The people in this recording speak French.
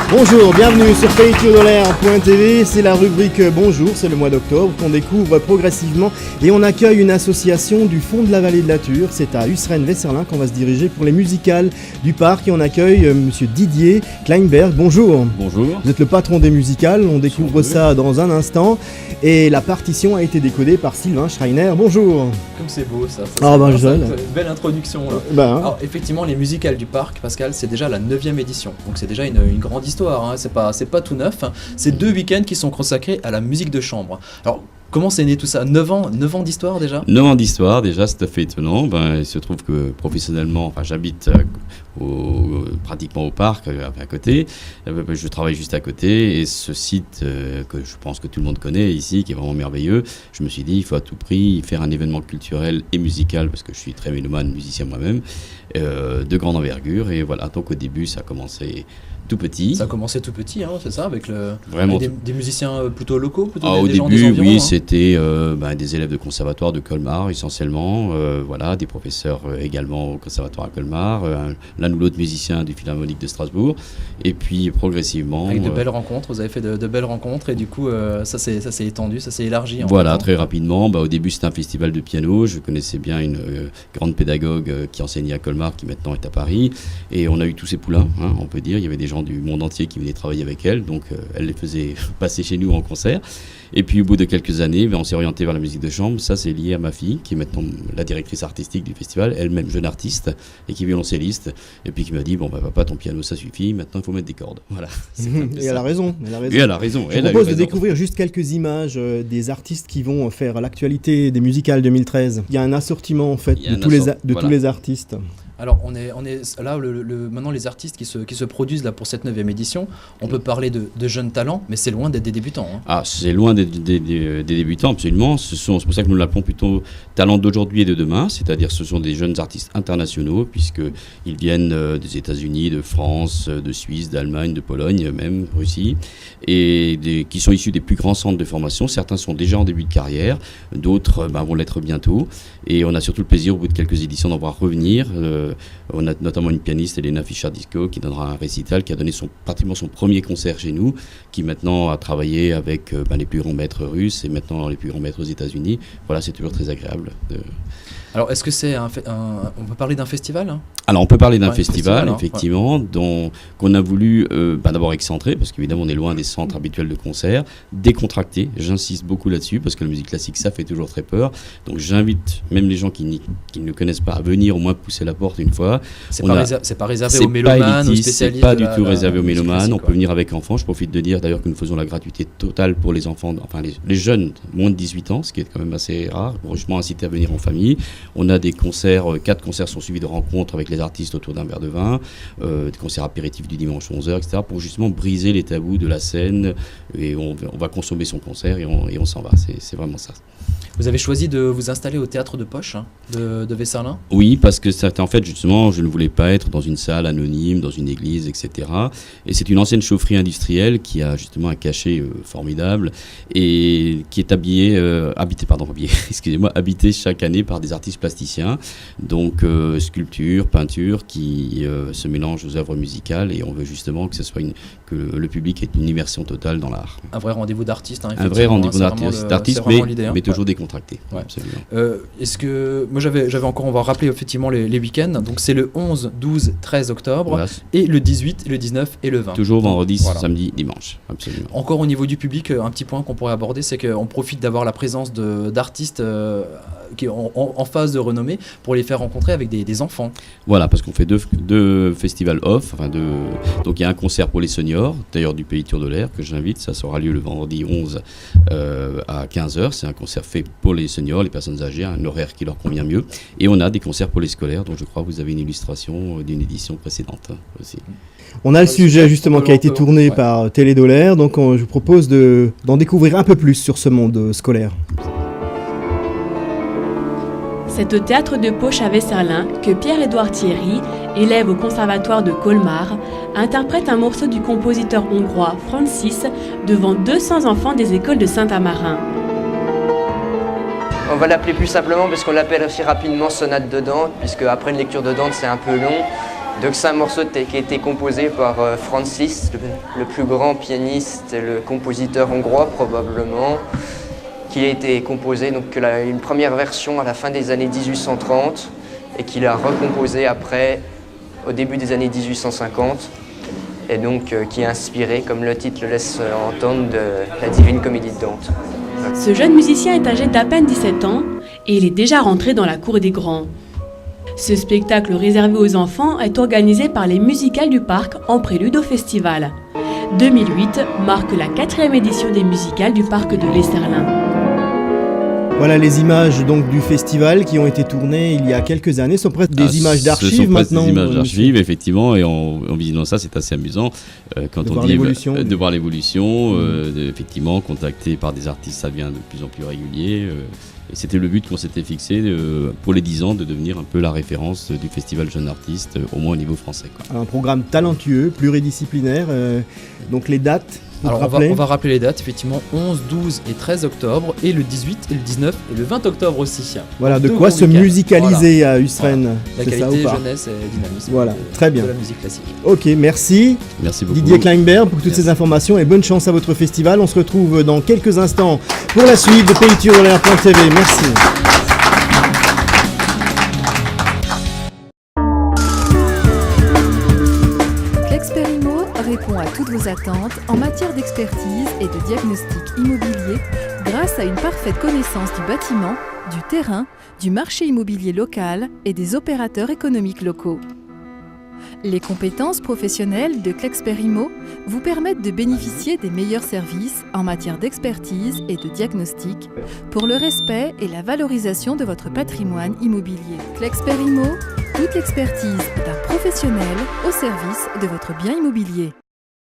Bonjour, bienvenue sur PayTourDolaire.tv, c'est la rubrique Bonjour, c'est le mois d'octobre qu'on découvre progressivement et on accueille une association du fond de la vallée de la Thur, c'est à Usseren-Weserlin qu'on va se diriger pour les musicales du parc et on accueille monsieur Didier Kleinberg, bonjour. Bonjour. Vous êtes le patron des musicales, on découvre ça dans un instant et la partition a été décodée par Sylvain Schreiner, bonjour. Comme c'est beau ça. Belle introduction là. Alors effectivement les musicales du parc, Pascal, c'est déjà la 9e édition, donc c'est déjà une grande histoire. C'est pas tout neuf, c'est 2 week-ends qui sont consacrés à la musique de chambre. Alors comment c'est né tout ça? 9 ans d'histoire déjà? 9 ans d'histoire déjà, c'est tout à fait étonnant. Il se trouve que professionnellement, j'habite pratiquement au parc à côté, je travaille juste à côté et ce site que je pense que tout le monde connaît ici, qui est vraiment merveilleux, je me suis dit il faut à tout prix faire un événement culturel et musical parce que je suis très mélomane, musicien moi-même, de grande envergure et voilà, donc au début ça a commencé tout petit. Ça a commencé tout petit, c'est ça, avec des musiciens plutôt locaux, plutôt au des gens début, des environs, oui, c'était des élèves de conservatoire de Colmar essentiellement, des professeurs également au conservatoire à Colmar, l'un ou l'autre musicien du Philharmonique de Strasbourg, et puis progressivement... Avec de belles rencontres, vous avez fait de belles rencontres, et du coup, ça s'est étendu, ça s'est élargi. Très rapidement, au début c'était un festival de piano, je connaissais bien une grande pédagogue qui enseignait à Colmar, qui maintenant est à Paris, et on a eu tous ces poulains, on peut dire, il y avait des gens du monde entier qui venaient travailler avec elle, donc elle les faisait passer chez nous en concert. Et puis au bout de quelques années, on s'est orienté vers la musique de chambre. Ça, c'est lié à ma fille, qui est maintenant la directrice artistique du festival, elle-même jeune artiste et qui est violoncelliste, et puis qui m'a dit papa, ton piano ça suffit, maintenant il faut mettre des cordes. Voilà. Et elle a raison. Et elle a raison. Je vous propose de découvrir juste quelques images des artistes qui vont faire l'actualité des musicales 2013. Il y a un assortiment en fait de tous les artistes. Alors on est là maintenant les artistes qui se produisent là pour cette 9e édition, on peut parler de jeunes talents, mais c'est loin d'être des débutants. C'est loin des débutants absolument. C'est pour ça que nous l'appelons plutôt talents d'aujourd'hui et de demain, c'est-à-dire ce sont des jeunes artistes internationaux puisqu'ils viennent des États-Unis, de France, de Suisse, d'Allemagne, de Pologne, même Russie, et qui sont issus des plus grands centres de formation. Certains sont déjà en début de carrière, d'autres vont l'être bientôt, et on a surtout le plaisir au bout de quelques éditions d'en voir revenir. On a notamment une pianiste, Elena Fischer-Disco, qui donnera un récital, qui a donné pratiquement son premier concert chez nous, qui maintenant a travaillé avec les plus grands maîtres russes et maintenant les plus grands maîtres aux États-Unis. Voilà, c'est toujours très agréable. Alors, est-ce que c'est on peut parler d'un festival Alors, on peut parler d'un festival, effectivement, qu'on a voulu d'abord excentrer, parce qu'évidemment, on est loin des centres habituels de concert, décontracté. J'insiste beaucoup là-dessus, parce que la musique classique, ça fait toujours très peur. Donc, j'invite même les gens qui ne connaissent pas à venir au moins pousser la porte une fois. C'est pas réservé aux mélomanes, aux spécialistes. C'est pas du tout réservé aux mélomanes. On peut venir avec enfants. Je profite de dire d'ailleurs que nous faisons la gratuité totale pour les enfants, les jeunes moins de 18 ans, ce qui est quand même assez rare, pour justement inciter à venir en famille. On a des concerts, 4 concerts sont suivis de rencontres avec les artistes autour d'un verre de vin, des concerts apéritifs du dimanche 11h, etc., pour justement briser les tabous de la scène, et on va consommer son concert et on s'en va, c'est vraiment ça. Vous avez choisi de vous installer au Théâtre de Poche de Weserlin? Oui, parce que en fait, justement, je ne voulais pas être dans une salle anonyme, dans une église, etc. Et c'est une ancienne chaufferie industrielle qui a justement un cachet formidable et qui est habité chaque année par des artistes plasticiens, donc sculpture, peinture, qui se mélangent aux œuvres musicales, et on veut justement que le public ait une immersion totale dans l'art. Un vrai rendez-vous d'artistes, un vrai rendez-vous d'artistes, mais toujours décontracté. Ouais. Est-ce que moi j'avais encore, on va rappeler effectivement les week-ends, donc c'est le 11, 12, 13 octobre, voilà. Et le 18, le 19 et le 20. Toujours vendredi, samedi, dimanche, absolument. Encore au niveau du public, un petit point qu'on pourrait aborder, c'est qu'on profite d'avoir la présence d'artistes qui sont en phase de renommée pour les faire rencontrer avec des enfants. Voilà, parce qu'on fait deux festivals off, donc il y a un concert pour les seniors, d'ailleurs du Pays Tour-de-l'Air, que j'invite, ça aura lieu le vendredi 11 à 15h, c'est un concert fait pour les seniors, les personnes âgées, un horaire qui leur convient mieux, et on a des concerts pour les scolaires, dont je crois que vous avez une illustration d'une édition précédente aussi. On a le sujet justement qui a été tourné par Télé Dolaire, donc je vous propose d'en découvrir un peu plus sur ce monde scolaire. C'est au Théâtre de Poche à Weserlin que Pierre-Édouard Thierry, élève au Conservatoire de Colmar, interprète un morceau du compositeur hongrois Francis devant 200 enfants des écoles de Saint-Amarin. On va l'appeler plus simplement parce qu'on l'appelle aussi rapidement sonate de Dante, puisque après une lecture de Dante c'est un peu long. Donc c'est un morceau qui a été composé par Francis, le plus grand pianiste et le compositeur hongrois probablement, qui a été composé, donc une première version à la fin des années 1830 et qu'il a recomposé après au début des années 1850 et donc qui est inspiré, comme le titre le laisse entendre, de la Divine Comédie de Dante. Ce jeune musicien est âgé d'à peine 17 ans et il est déjà rentré dans la cour des grands. Ce spectacle réservé aux enfants est organisé par les Musicales du Parc en prélude au festival. 2008 marque la 4e édition des Musicales du Parc de l'Esserlin. Voilà les images donc du festival qui ont été tournées il y a quelques années. Ce sont presque des images d'archives maintenant. Des images d'archives, effectivement, et en visionnant ça, c'est assez amusant. Quand on dit de voir l'évolution, effectivement, contacté par des artistes, ça devient de plus en plus régulier. Et c'était le but qu'on s'était fixé pour les 10 ans, de devenir un peu la référence du festival Jeunes Artistes, au moins au niveau français, quoi. Un programme talentueux, pluridisciplinaire. Donc les dates. Alors on va rappeler les dates, effectivement, 11, 12 et 13 octobre, et le 18, et le 19 et le 20 octobre aussi. Voilà, de quoi se musicaliser à Usren. La qualité, jeunesse et dynamisme. Voilà, très bien. De la musique classique. Ok, merci. Merci beaucoup. Didier Kleinberg pour toutes ces informations et bonne chance à votre festival. On se retrouve dans quelques instants pour la suite de PayTurDolaire.tv. Merci. Répond à toutes vos attentes en matière d'expertise et de diagnostic immobilier grâce à une parfaite connaissance du bâtiment, du terrain, du marché immobilier local et des opérateurs économiques locaux. Les compétences professionnelles de Klexperimo vous permettent de bénéficier des meilleurs services en matière d'expertise et de diagnostic pour le respect et la valorisation de votre patrimoine immobilier. Klexperimo, toute l'expertise d'un professionnel au service de votre bien immobilier.